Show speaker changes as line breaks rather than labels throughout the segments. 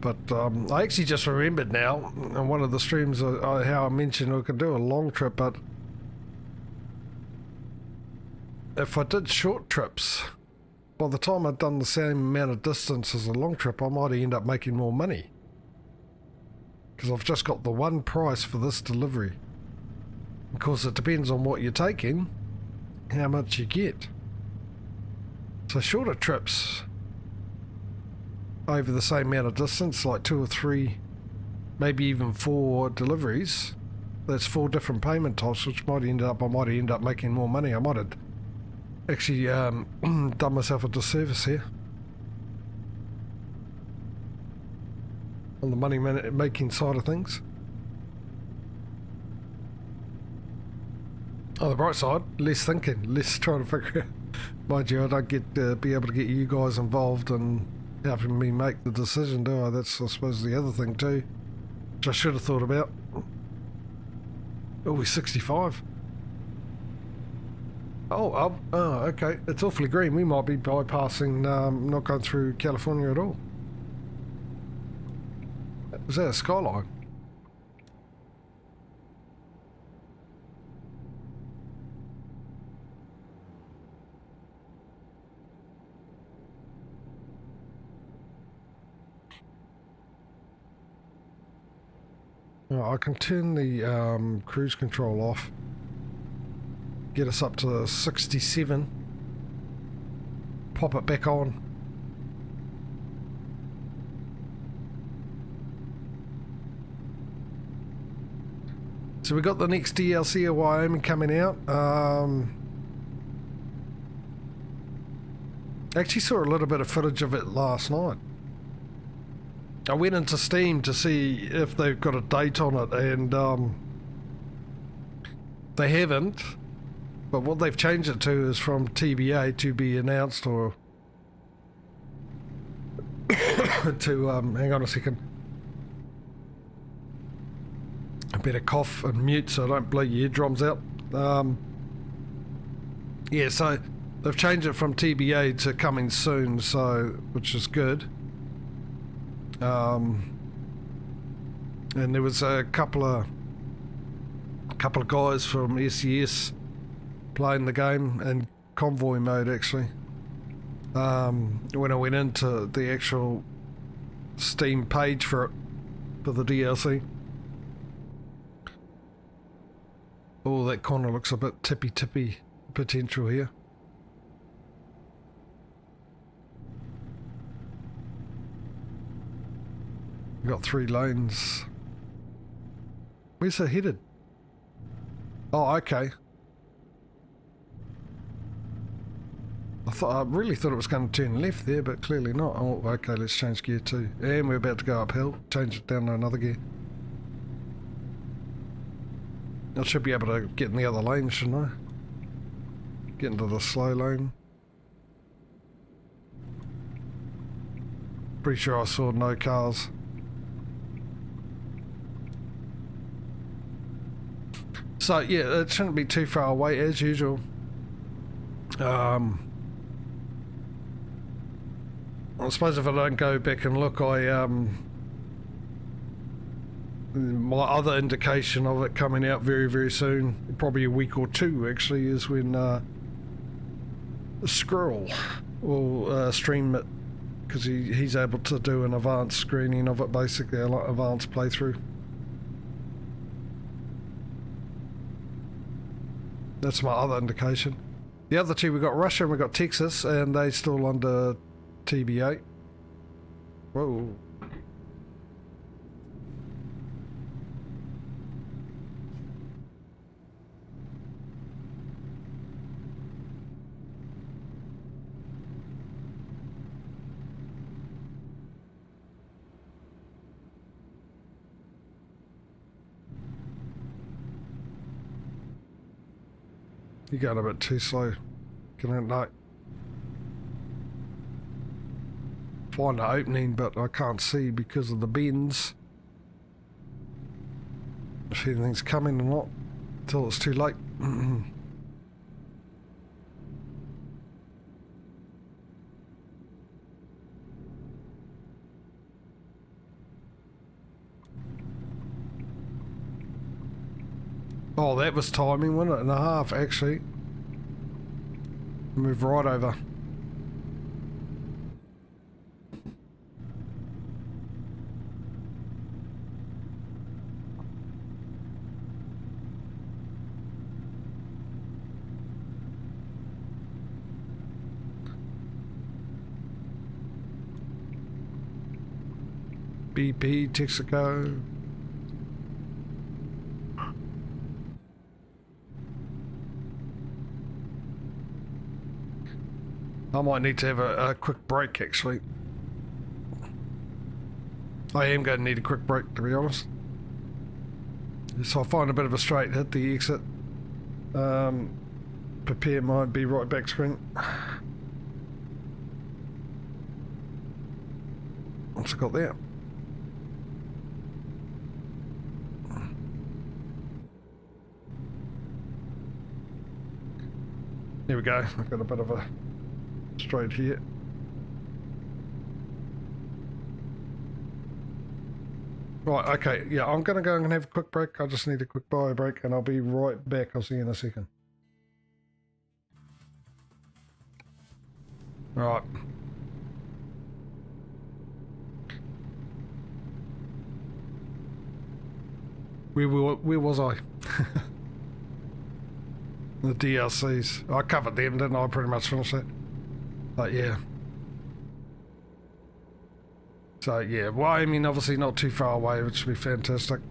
But I actually just remembered now in one of the streams how I mentioned I could do a long trip, but if I did short trips, by the time I'd done the same amount of distance as a long trip, I might end up making more money. Because I've just got the one price for this delivery. Of course, it depends on what you're taking, how much you get. So shorter trips over the same amount of distance, like 2 or 3, maybe even 4 deliveries, that's 4 different payment types, which I might end up making more money. I might have actually done myself a disservice here on the money making side of things. On the bright side, less thinking, less trying to figure out. Mind you, I don't get be able to get you guys involved in helping me make the decision, do I? That's, I suppose, the other thing too, which I should have thought about. Oh, we're 65. Oh, okay. It's awfully green. We might be bypassing, not going through California at all. Was that a skyline? I can turn the cruise control off, get us up to 67, pop it back on. So we got the next DLC of Wyoming coming out. Actually saw a little bit of footage of it last night. I went into Steam to see if they've got a date on it, and they haven't. But what they've changed it to is from TBA, to be announced, or to hang on a second. I better cough and mute so I don't blow your eardrums out. Yeah, so they've changed it from TBA to coming soon, so which is good. And there was a couple of guys from SES playing the game in convoy mode, actually. When I went into the actual Steam page for the DLC. Oh, that corner looks a bit tippy potential here. Got 3 lanes. Where's it headed? Oh, okay. I really thought it was going to turn left there, but clearly not. Oh, okay, let's change gear too. And we're about to go uphill. Change it down to another gear. I should be able to get in the other lane, shouldn't I? Get into the slow lane. Pretty sure I saw no cars. So yeah, it shouldn't be too far away as usual. I suppose if I don't go back and look, my other indication of it coming out very soon, probably a week or 2 actually, is when Squirrel will stream it, because he's able to do an advanced screening of it, basically an advanced playthrough. That's my other indication. The other 2, we got Russia and we got Texas, and they still under TBA. Whoa. You're going a bit too slow. Can I not find an opening, but I can't see because of the bends. If anything's coming or not, until it's too late. Oh, that was timing, wasn't it? And a half, actually. Move right over. BP, Texaco. I might need to have a quick break, actually. I am going to need a quick break, to be honest. So I'll find a bit of a straight, hit the exit. Prepare my be right back screen. What's it got there? Here we go. I've got a bit of a straight here. Right, okay, yeah, I'm going to go and have a quick break. I just need a quick bio break and I'll be right back. I'll see you in a second. Right. Where was I? The DLCs. I covered them, didn't I? Pretty much finished it. But yeah. So yeah, well, I mean, obviously not too far away, which would be fantastic.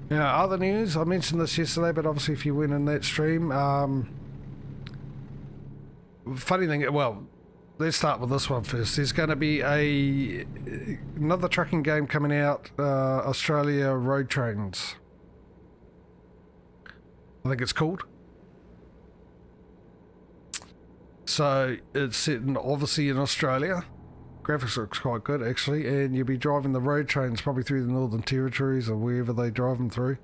Yeah, other news, I mentioned this yesterday, but obviously if you went in that stream, funny thing, well, let's start with this one first. There's going to be another trucking game coming out, Australia Road Trains. I think it's called. So it's set obviously in Australia. Graphics looks quite good actually, and you'll be driving the road trains probably through the Northern Territories or wherever they drive them through,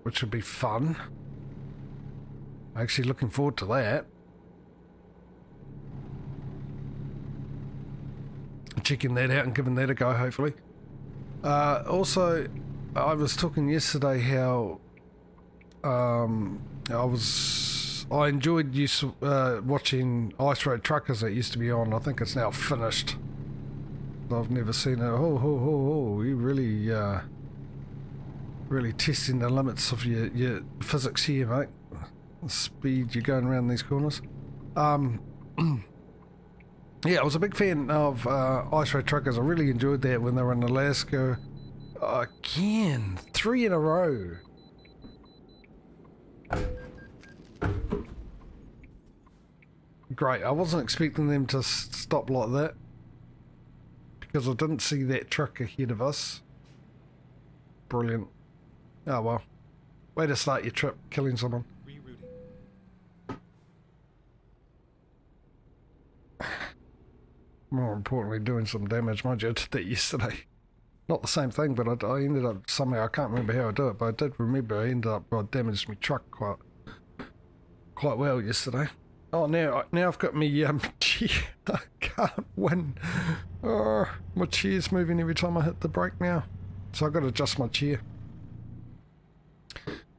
which would be fun. Actually looking forward to that. Checking that out and giving that a go, hopefully. Also, I was talking yesterday how I enjoyed watching Ice Road Truckers that used to be on. I think it's now finished. I've never seen it. You really testing the limits of your physics here, mate. The speed you're going around these corners. Yeah, I was a big fan of Ice Road Truckers. I really enjoyed that when they were in Alaska. Again, 3 in a row. Great, I wasn't expecting them to stop like that because I didn't see that truck ahead of us. Brilliant. Oh well. Way to start your trip, killing someone. More importantly, doing some damage. Mind you, I did that yesterday. Not the same thing, but I ended up somehow, I can't remember how I do it, but I did remember I ended up, I damaged my truck quite well yesterday. Oh, now I've got me chair. I can't win. Oh, my chair's moving every time I hit the brake now. So I've got to adjust my chair.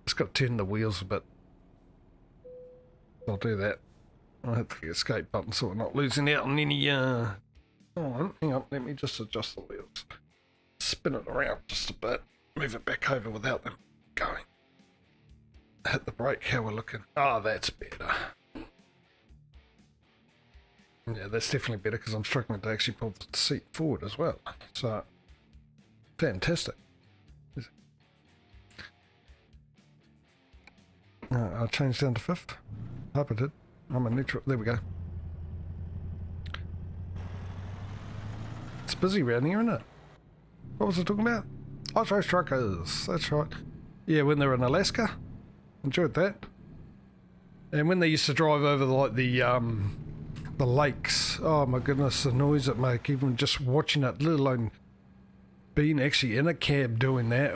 Just got to turn the wheels a bit. I'll do that. I'll hit the escape button so we're not losing out on any, hang on, let me just adjust the wheels. Spin it around just a bit. Move it back over without them going. Hit the brake, how we're looking. Oh, that's better. Yeah, that's definitely better because I'm struggling to actually pull the seat forward as well. So, fantastic. I'll change down to 5th. Hope I did. I'm a neutral. There we go. It's busy around here, isn't it? What was I talking about? Ice Road Truckers. That's right. Yeah, when they were in Alaska. Enjoyed that. And when they used to drive over the lakes. Oh my goodness, the noise it make. Even just watching it, let alone being actually in a cab doing that.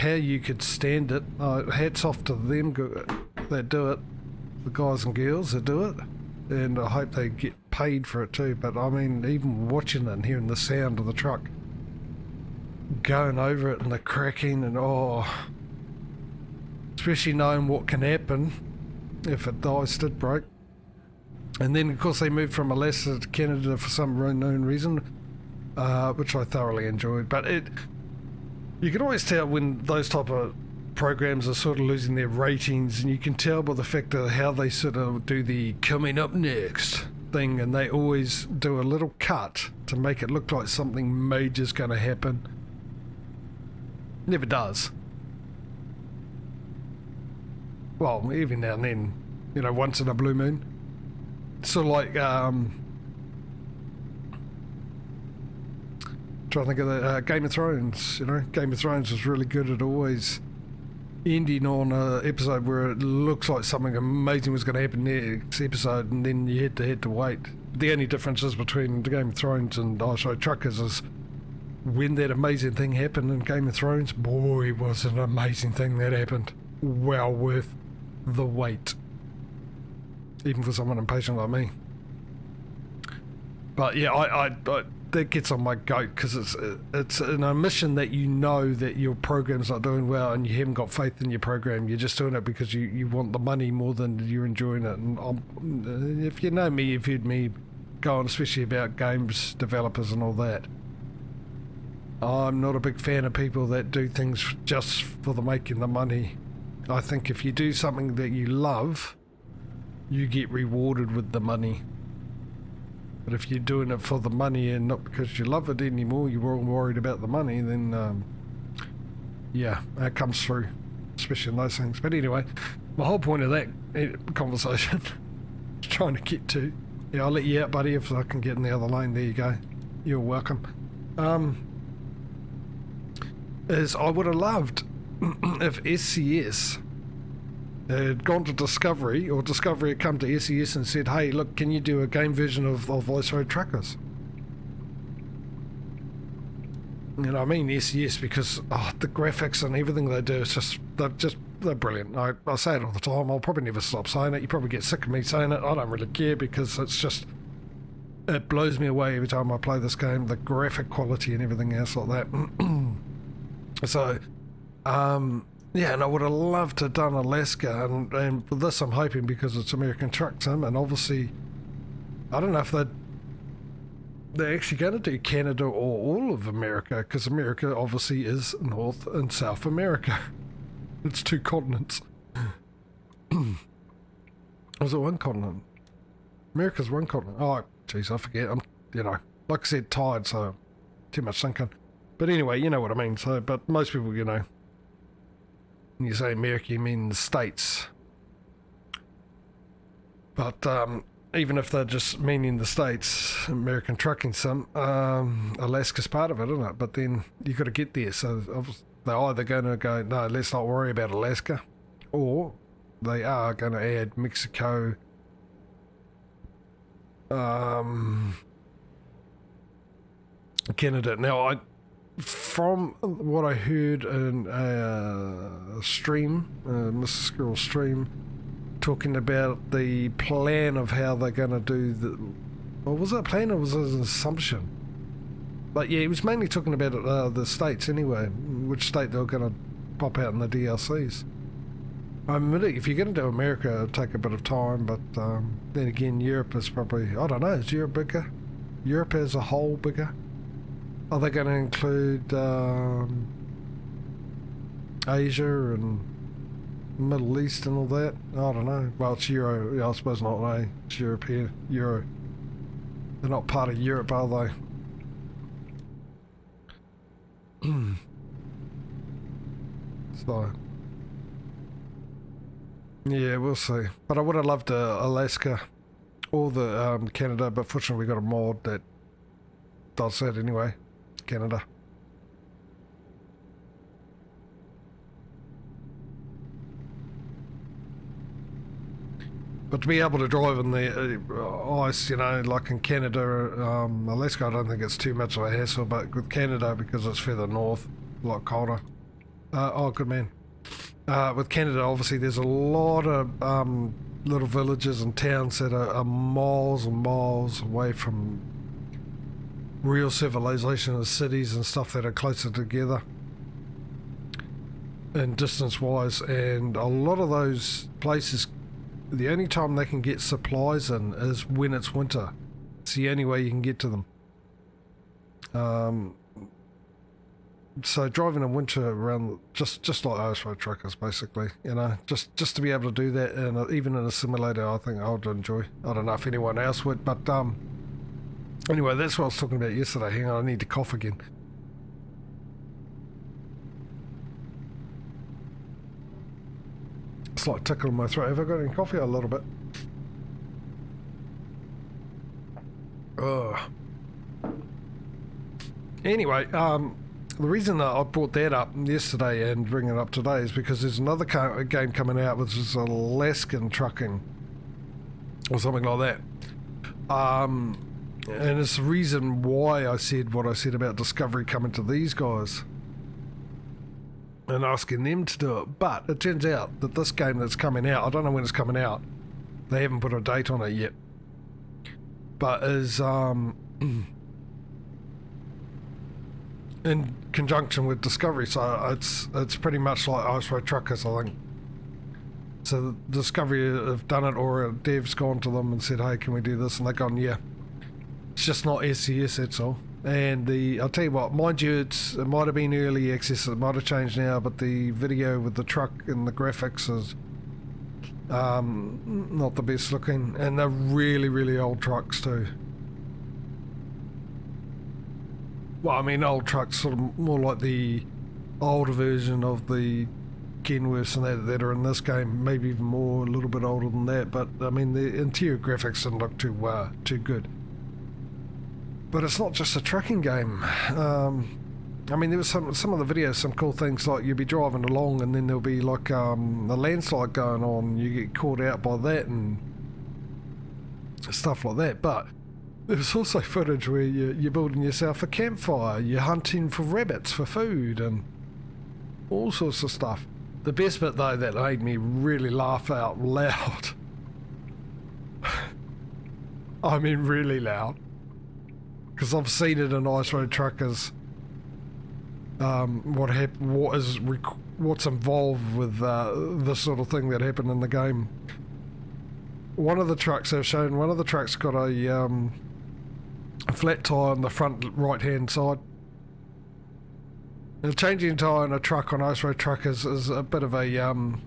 how you could stand it. Hats off to them that do it, the guys and girls that do it, and I hope they get paid for it too. But I mean, even watching it and hearing the sound of the truck going over it and the cracking and especially knowing what can happen if it did break. And then of course they moved from Alaska to Canada for some unknown reason, which I thoroughly enjoyed. But you can always tell when those type of programs are sort of losing their ratings, and you can tell by the fact of how they sort of do the coming up next thing, and they always do a little cut to make it look like something major's going to happen. Never does. Well, even now and then, you know, once in a blue moon. Sort of like, trying to think of the Game of Thrones, you know. Game of Thrones was really good at always ending on an episode where it looks like something amazing was going to happen next episode, and then you had to wait. The only differences between the Game of Thrones and Truckers is when that amazing thing happened in Game of Thrones, boy, was it an amazing thing that happened. Well worth the wait. Even for someone impatient like me. But yeah, I that gets on my goat, because it's an omission that you know that your program's not doing well and you haven't got faith in your program. You're just doing it because you want the money more than you're enjoying it. And if you know me, you've heard me go on, especially about games developers and all that. I'm not a big fan of people that do things just for the making the money. I think if you do something that you love, you get rewarded with the money. But if you're doing it for the money and not because you love it anymore, you're all worried about the money, then yeah, that comes through, especially in those things. But anyway, my whole point of that conversation is trying to get to, yeah, I'll let you out, buddy, if I can get in the other lane. There you go. You're welcome. Is I would have loved if SCS had gone to Discovery, or Discovery had come to SCS and said, hey, look, can you do a game version of Ice Road Truckers? And I mean SCS because the graphics and everything they do, is they're brilliant. I say it all the time. I'll probably never stop saying it. You probably get sick of me saying it. I don't really care, because it blows me away every time I play this game, the graphic quality and everything else like that. So, yeah, and I would have loved to have done Alaska, and for this I'm hoping, because it's American Truck Sim, and obviously, I don't know if they're actually going to do Canada or all of America, because America obviously is North and South America. It's two continents. Or is it one continent? America's one continent. Oh, jeez, I forget. I'm, like I said, tired, so too much thinking. But anyway, you know what I mean. So, but most people, when you say America, you mean the States. But even if they're just meaning the States, American Trucking Sim, Alaska's part of it, isn't it? But then you've got to get there. So they're either going to go, no, let's not worry about Alaska, or they are going to add Mexico, Canada. Now, from what I heard in a stream, Mr. Squirrel stream, talking about the plan of how they're going to do the... Well, was that a plan or was it an assumption? But yeah, he was mainly talking about the states anyway, which state they were going to pop out in the DLCs. I admit, if you're going to do America, it'll take a bit of time, but then again, Europe is probably... I don't know, is Europe bigger? Europe as a whole bigger? Are they going to include Asia and Middle East and all that? I don't know. Well, it's Euro. Yeah, I suppose not, eh? It's European. Euro. They're not part of Europe, are they? So, yeah, we'll see. But I would have loved Alaska or the Canada, but fortunately we got a mod that does that anyway. Canada. But to be able to drive in the ice, like in Canada, Alaska, I don't think it's too much of a hassle, but with Canada, because it's further north, a lot colder, Oh, good man. With Canada, obviously, there's a lot of little villages and towns that are miles and miles away from real civilization and cities and stuff that are closer together and distance-wise. And a lot of those places, the only time they can get supplies in is when it's winter. It's the only way you can get to them. So driving in winter around, just like ATS road truckers, basically, you know, just to be able to do that, and even in a simulator, I think I would enjoy. I don't know if anyone else would, but anyway, that's what I was talking about yesterday. Hang on, I need to cough again. It's like tickling my throat. Have I got any coffee? A little bit. Ugh. Anyway, the reason that I brought that up yesterday and bring it up today is because there's another game coming out, which is Laskan Trucking or something like that. And it's the reason why I said what I said about Discovery coming to these guys and asking them to do it. But it turns out that this game that's coming out, I don't know when it's coming out, they haven't put a date on it yet, but is in conjunction with Discovery, so it's pretty much like ATS road truckers, I think. So Discovery have done it, or a dev's gone to them and said, hey, can we do this? And they've gone, yeah. It's just not SCS, that's all. And I'll tell you what, mind you, it might have been early access, it might have changed now, but the video with the truck and the graphics is not the best looking, and they're really, really old trucks too. Well, I mean, old trucks, sort of more like the older version of the Kenworths and that are in this game, maybe even more, a little bit older than that. But I mean, the interior graphics didn't look too good. But it's not just a trucking game. I mean, there was some of the videos, some cool things, like you'll be driving along and then there'll be like a landslide going on. You get caught out by that and stuff like that. But there's also footage where you're building yourself a campfire, you're hunting for rabbits for food and all sorts of stuff. The best bit though that made me really laugh out loud, I mean really loud, because I've seen it in ATS road truckers, what's involved with this sort of thing that happened in the game. One of the trucks they've shown, one of the trucks got a flat tyre on the front right hand side. And changing a tyre in a truck on ATS road truckers is a bit of a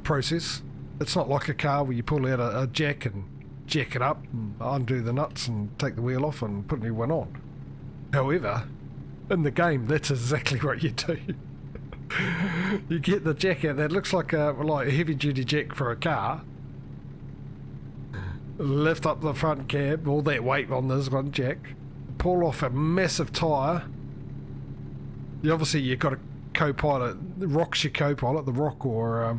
process. It's not like a car where you pull out a jack and jack it up and undo the nuts and take the wheel off and put a new one on. However, in the game, that's exactly what you do. You get the jack out that looks like a heavy duty jack for a car, lift up the front cab, all that weight on this one jack, pull off a massive tyre. Obviously you've got a co-pilot, Rock's your co-pilot, the Rock, or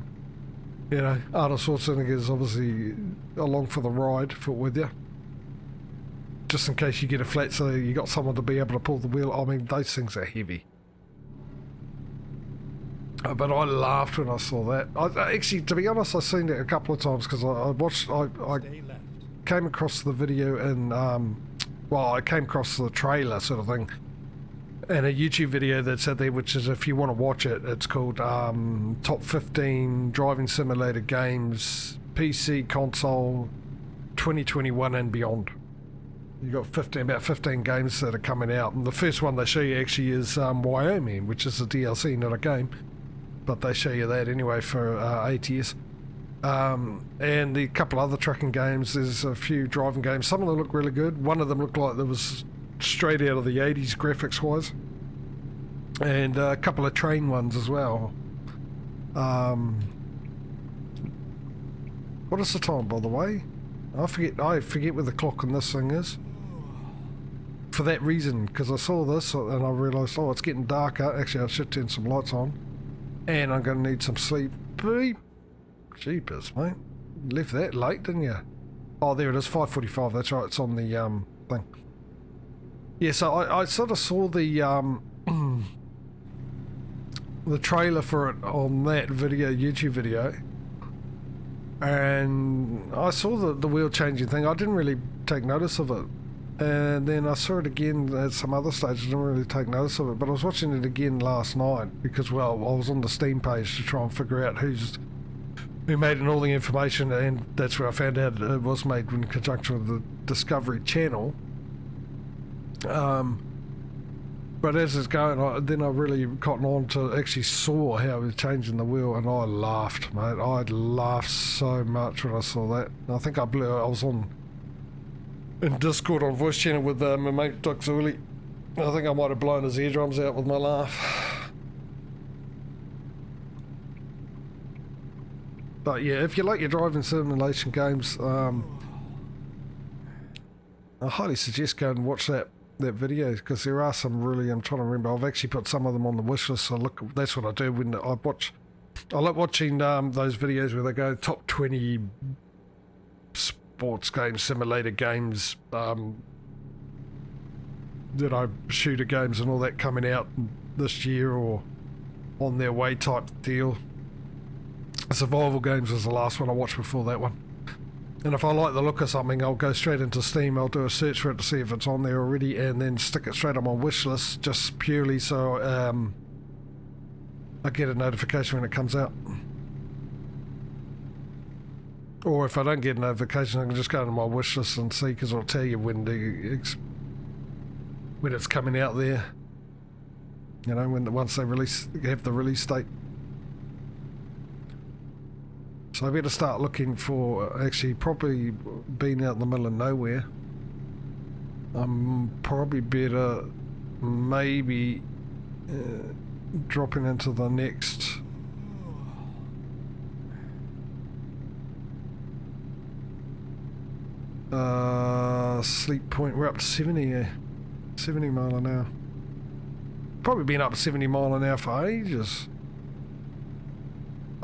you know, Arnold Schwarzenegger's obviously along for the ride with you, just in case you get a flat, so you got someone to be able to pull the wheel. I mean, those things are heavy. But I laughed when I saw that. I actually, to be honest, I've seen it a couple of times because I came across the video and well, I came across the trailer sort of thing, and a YouTube video that's out there, which is, if you want to watch it, it's called Top 15 Driving Simulator Games PC Console 2021 and Beyond. You got about 15 games that are coming out, and the first one they show you actually is Wyoming, which is a DLC, not a game, but they show you that anyway for ATS. And the couple other trucking games, there's a few driving games. Some of them look really good. One of them looked like there was straight out of the 80s graphics wise, and a couple of train ones as well. What is the time, by the way? I forget where the clock on this thing is. For that reason, because I saw this and I realised, oh, it's getting darker. Actually, I should turn some lights on, and I'm going to need some sleep. Beep. Jeepers, mate. Left that late, didn't you? Oh, there it is, 5:45. That's right, it's on the thing. Yeah, so I sort of saw the the trailer for it on that video, YouTube video, and I saw the wheel changing thing. I didn't really take notice of it, and then I saw it again at some other stage. I didn't really take notice of it, but I was watching it again last night because, well, I was on the Steam page to try and figure out who made it and all the information, and that's where I found out it was made in conjunction with the Discovery Channel. But as it's going, then I really cottoned on to actually saw how it was changing the wheel, and I laughed, mate. I laughed so much when I saw that. I think I was in Discord on voice channel with my mate Doc Zuli. I think I might have blown his eardrums out with my laugh. But yeah, if you like your driving simulation games, I highly suggest go and watch that video, because there are some really, I'm trying to remember, I've actually put some of them on the wish list, so look, that's what I do when I like watching those videos where they go top 20 sports games, simulator games, shooter games and all that coming out this year or on their way type deal. Survival games was the last one I watched before that one. And if I like the look of something, I'll go straight into Steam, I'll do a search for it to see if it's on there already, and then stick it straight on my wish list, just purely so I get a notification when it comes out. Or if I don't get a notification, I can just go to my wish list and see, because it'll tell you when it's coming out there. You know, once they have the release date. So I better start looking for, actually probably being out in the middle of nowhere. I'm probably better maybe dropping into the next sleep point. We're up to 70 mile an hour. Probably been up 70 mile an hour for ages.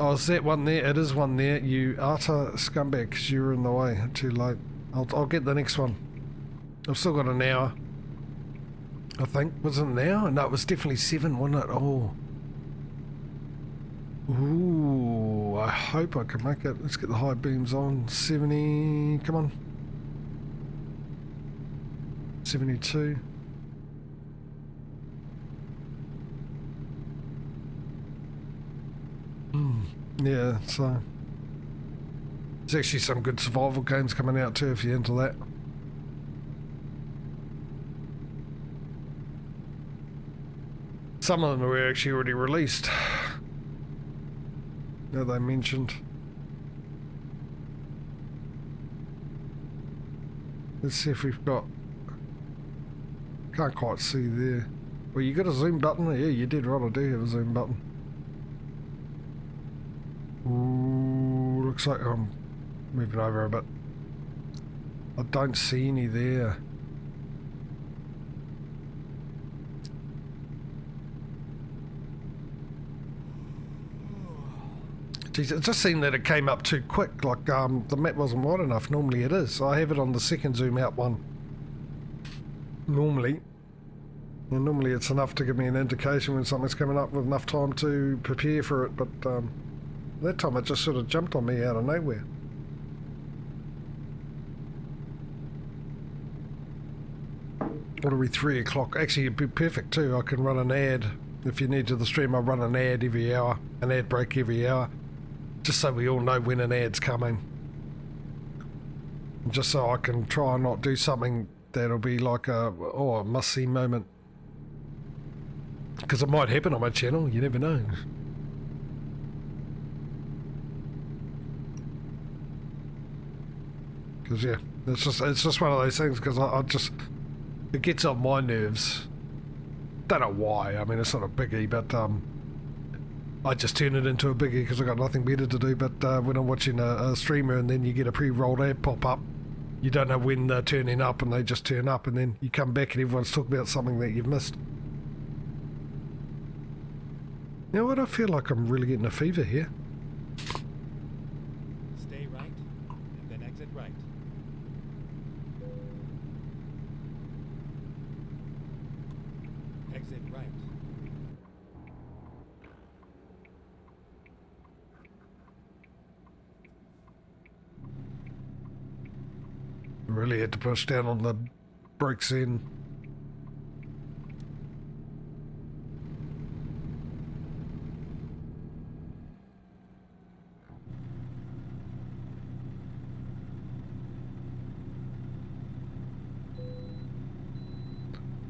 Oh, is that one there? It is one there. You utter scumbag, because you were in the way. Too late. I'll get the next one. I've still got an hour. I think. Was it an hour? No, it was definitely 7, wasn't it? Oh. Ooh, I hope I can make it. Let's get the high beams on. 70. Come on. 72. Yeah, so there's actually some good survival games coming out too if you're into that. Some of them were actually already released. Now they mentioned. Let's see if we've got. Can't quite see there. Well, you got a zoom button? Yeah, you did right. I do have a zoom button. Ooh, looks like I'm moving over a bit. I don't see any there. Geez, it just seemed that it came up too quick, like the map wasn't wide enough. Normally it is. I have it on the second zoom out one. Normally. And normally it's enough to give me an indication when something's coming up with enough time to prepare for it, but that time it just sort of jumped on me out of nowhere. What are we, 3 o'clock? Actually, it'd be perfect too. I can run an ad. If you're new to the stream, I run an ad every hour, an ad break every hour, just so we all know when an ad's coming. Just so I can try and not do something that'll be like a must-see moment. Because it might happen on my channel, you never know. Because yeah, it's just one of those things, because I just, it gets on my nerves. Don't know why, I mean it's not a biggie, but I just turn it into a biggie because I've got nothing better to do. But when I'm watching a streamer and then you get a pre-rolled ad pop up, you don't know when they're turning up and they just turn up, and then you come back and everyone's talking about something that you've missed. You know what, I feel like I'm really getting a fever here.
Stay right, and then exit right. Exit right.
Really had to push down on the brakes then.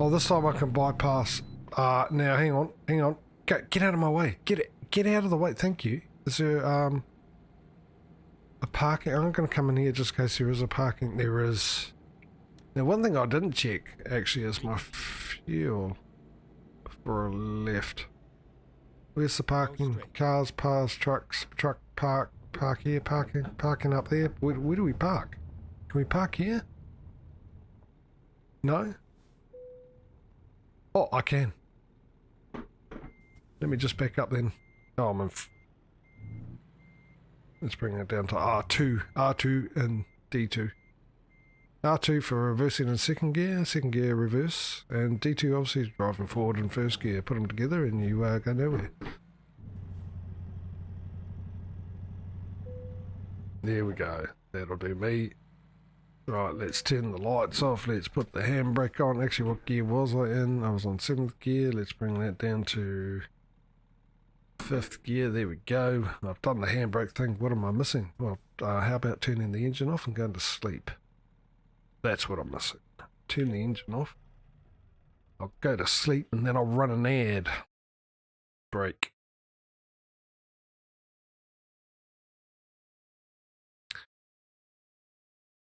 Oh, this time I can bypass. Now hang on. Get out of my way. Get out of the way. Thank you. Is there a parking? I'm going to come in here just in case there is a parking. There is. Now, one thing I didn't check actually is my fuel for a left. Where's the parking? Cars, cars, trucks, truck park here, parking up there. Where do we park? Can we park here? No? Oh, I can. Let me just back up then. Oh, I'm in. Let's bring it down to R2 and D2. R2 for reversing in second gear reverse, and D2 obviously is driving forward in first gear. Put them together and you go nowhere. There we go. That'll do me. Right, let's turn the lights off. Let's put the handbrake on. Actually, what gear was I in? I was on 7th gear. Let's bring that down to 5th gear. There we go. I've done the handbrake thing. What am I missing? Well, how about turning the engine off and going to sleep? That's what I'm missing. Turn the engine off. I'll go to sleep and then I'll run an ad. Brake.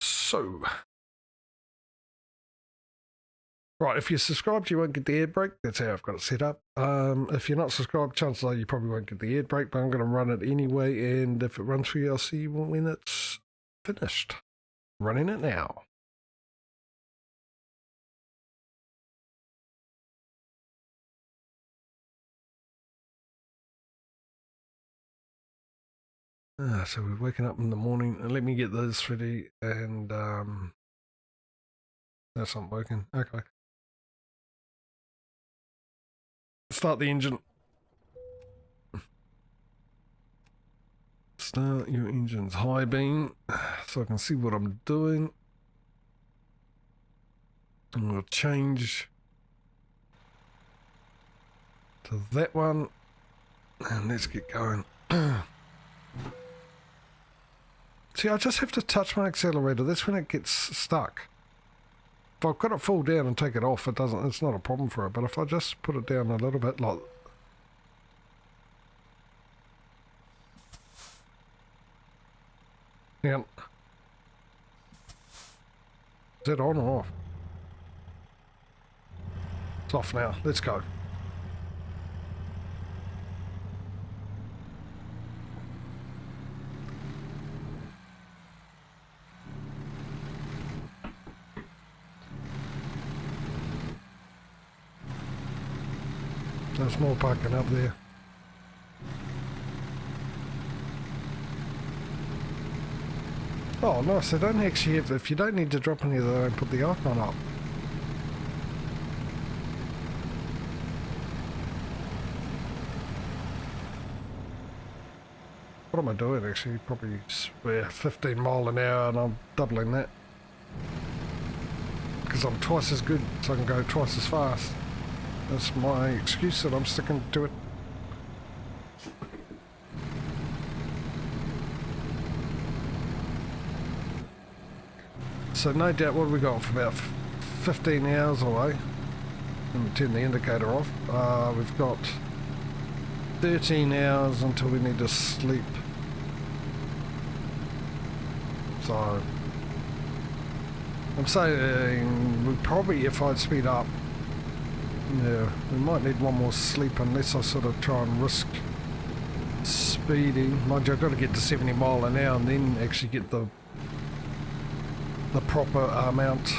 So, right, if you're subscribed, you won't get the air brake. That's how I've got it set up. If you're not subscribed, chances are you probably won't get the air brake, but I'm going to run it anyway, and if it runs for you, I'll see you when it's finished. Running it now. So we're waking up in the morning, and let me get this ready, and that's not working. Okay. Start the engine. Start your engine's high beam, so I can see what I'm doing. And we'll change to that one, and let's get going. See, I just have to touch my accelerator. That's when it gets stuck. If I've got it full down and take it off, it's not a problem for it. But if I just put it down a little bit, like... Hang on. Is that on or off? It's off now. Let's go. There's more parking up there. Oh, nice. They don't actually have... If you don't need to drop any of that, they don't put the icon up. What am I doing actually? Probably 15 mile an hour, and I'm doubling that. Because I'm twice as good, so I can go twice as fast. That's my excuse that I'm sticking to it. So no doubt, what have we got for about 15 hours away? Let me turn the indicator off. We've got 13 hours until we need to sleep. So I'm saying we probably, if I'd speed up, yeah, we might need one more sleep unless I sort of try and risk speeding. Mind you, I've got to get to 70 mile an hour and then actually get the proper amount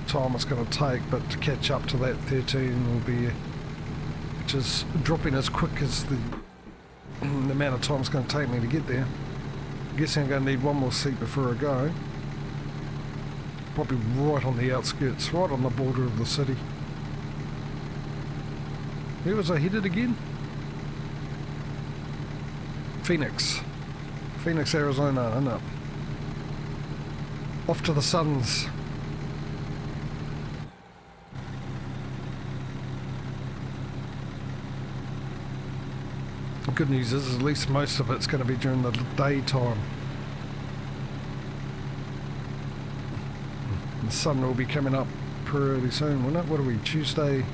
time it's going to take, but to catch up to that 13 will be, which is dropping as quick as the amount of time it's going to take me to get there. I'm guessing I'm going to need one more sleep before I go. Probably right on the outskirts, right on the border of the city. Where was I headed again? Phoenix, Arizona, isn't it? Off to the Suns. The good news is at least most of it's going to be during the daytime. The sun will be coming up pretty soon, won't it? What are we, Tuesday?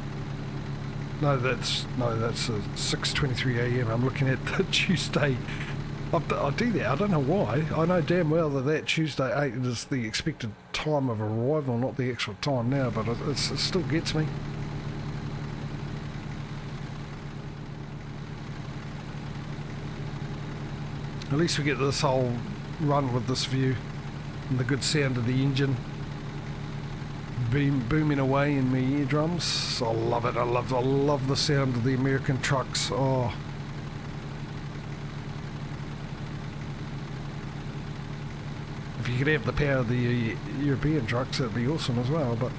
No, that's 6:23 a.m. I'm looking at the Tuesday. I do that. I don't know why. I know damn well that Tuesday 8 is the expected time of arrival, not the actual time now, but it still gets me. At least we get this whole run with this view and the good sound of the engine booming away in my eardrums. I love it. I love the sound of the American trucks. Oh. If you could have the power of the European trucks, that'd be awesome as well, but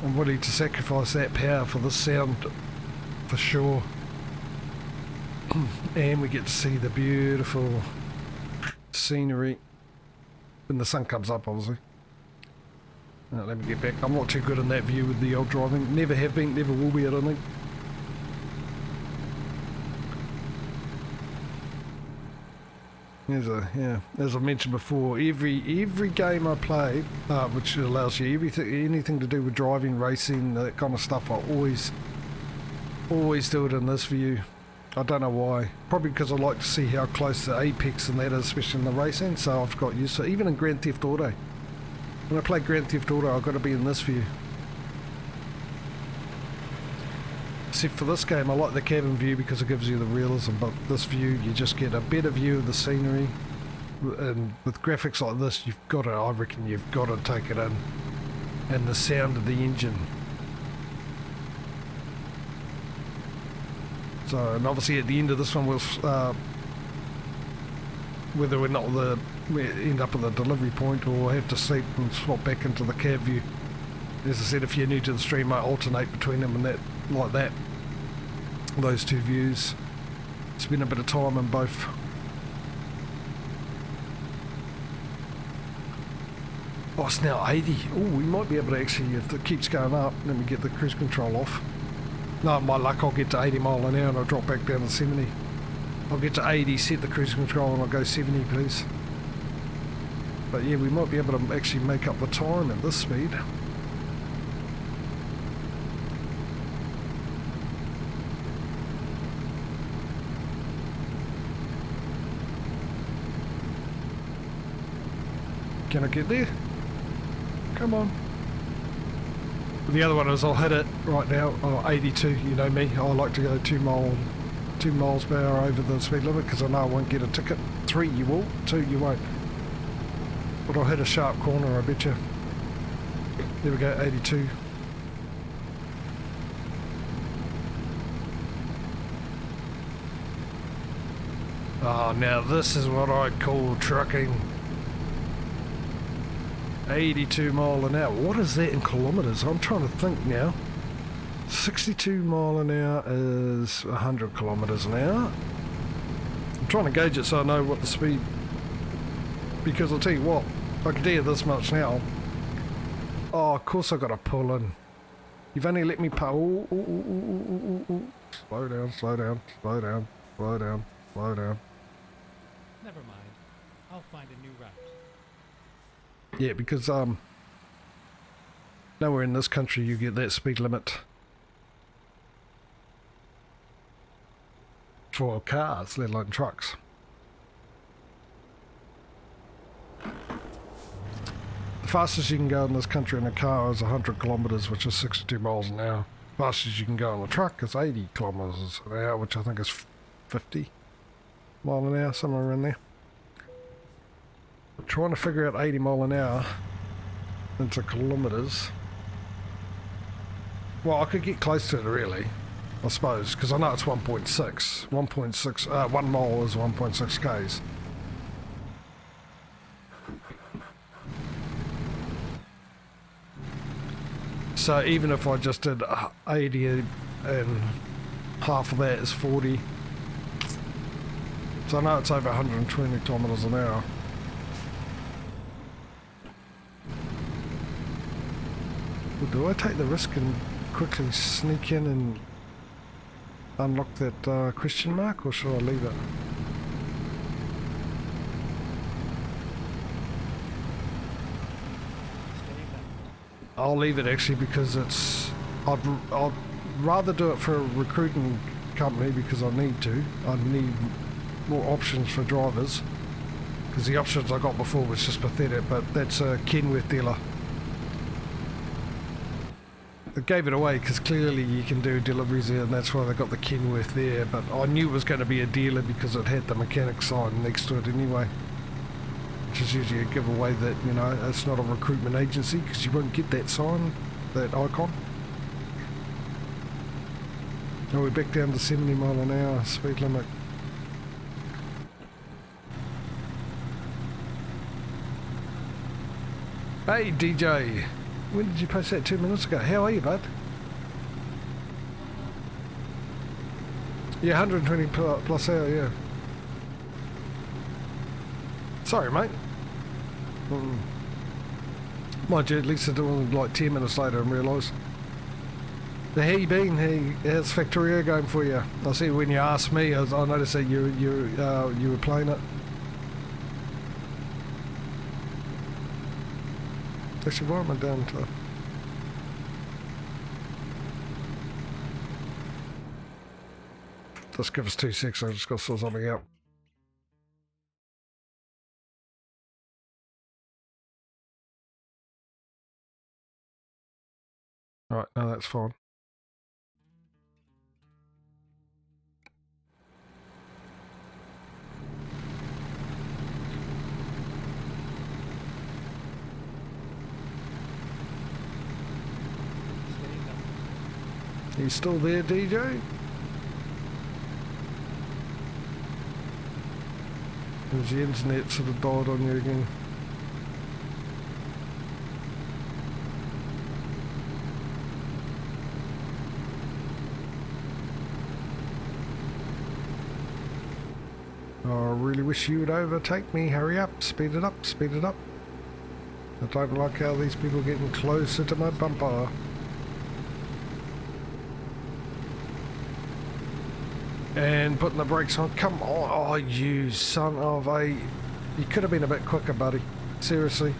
I'm willing to sacrifice that power for the sound for sure. And we get to see the beautiful scenery when the sun comes up, obviously. Now, let me get back. I'm not too good in that view with the old driving. Never have been, never will be, I don't think. As I mentioned before, every game I play, which allows you anything to do with driving, racing, that kind of stuff, I always do it in this view. I don't know why. Probably because I like to see how close the apex and that is, especially in the racing. So I've got used to it. Even in Grand Theft Auto. When I play Grand Theft Auto, I've got to be in this view. Except for this game, I like the cabin view because it gives you the realism, but this view, you just get a better view of the scenery. And with graphics like this, I reckon you've got to take it in. And the sound of the engine. So, and obviously at the end of this one, we'll, whether or not we end up at the delivery point or have to sleep and swap back into the cab view. As I said, if you're new to the stream, I alternate between them and that, like that. Those two views. Spend a bit of time in both. Oh, it's now 80. Oh, we might be able to actually, if it keeps going up, let me get the cruise control off. No, my luck, I'll get to 80 mile an hour and I'll drop back down to 70. I'll get to 80, set the cruise control, and I'll go 70, please. But yeah, we might be able to actually make up the time at this speed. Can I get there? Come on. The other one is I'll hit it right now. Oh, 82, you know me. I like to go 2 miles per hour over the speed limit because I know I won't get a ticket. 3 you will, 2 you won't. But I'll hit a sharp corner, I bet you. There we go, 82. Oh, now this is what I call trucking. 82 mile an hour. What is that in kilometres? I'm trying to think now. 62 mile an hour is 100 kilometres an hour. I'm trying to gauge it so I know what the speed. Because I'll tell you what, I can tell you this much now. Oh, of course I got to pull in. You've only let me pull. Slow down, slow down, slow down, slow down, slow down.
Never mind. I'll find a new route.
Yeah, because nowhere in this country you get that speed limit for cars, let alone trucks. The fastest you can go in this country in a car is 100 kilometres, which is 62 miles an hour. Fastest you can go in a truck is 80 kilometres an hour, which I think is 50 mile an hour, somewhere around there. Trying to figure out 80 mile an hour into kilometres. Well, I could get close to it really, I suppose, because I know it's 1.6. 1 mile is 1.6 k's. So even if I just did 80 and half of that is 40. So I know it's over 120 kilometres an hour. Well, do I take the risk and quickly sneak in and unlock that question mark, or should I leave it? I'll leave it actually, because it's I'd rather do it for a recruiting company, because I need to. I need more options for drivers, because the options I got before was just pathetic. But that's a Kenworth dealer. They gave it away because clearly you can do deliveries there, and that's why they got the Kenworth there. But I knew it was going to be a dealer because it had the mechanic sign next to it anyway, which is usually a giveaway that, you know, it's not a recruitment agency, because you won't get that sign, that icon. Now we're back down to 70 mile an hour speed limit. Hey DJ, when did you post that? 2 minutes ago. How are you, bud? Yeah, 120 plus hour, yeah. Sorry, mate. Mind you, at least I did it like 10 minutes later and realised. How you been? Hey, how's Factorio going for you? I see when you asked me, I noticed that you were playing it. Actually, why am I down to... Just give us 2 seconds, I just got to sort something out. Alright, no, that's fine. Are you still there, DJ? Has the internet sort of died on you again? Oh, I really wish you would overtake me. Hurry up, speed it up, speed it up. I don't like how these people are getting closer to my bumper. And putting the brakes on. Come on. Oh, you son of a... You could have been a bit quicker, buddy. Seriously.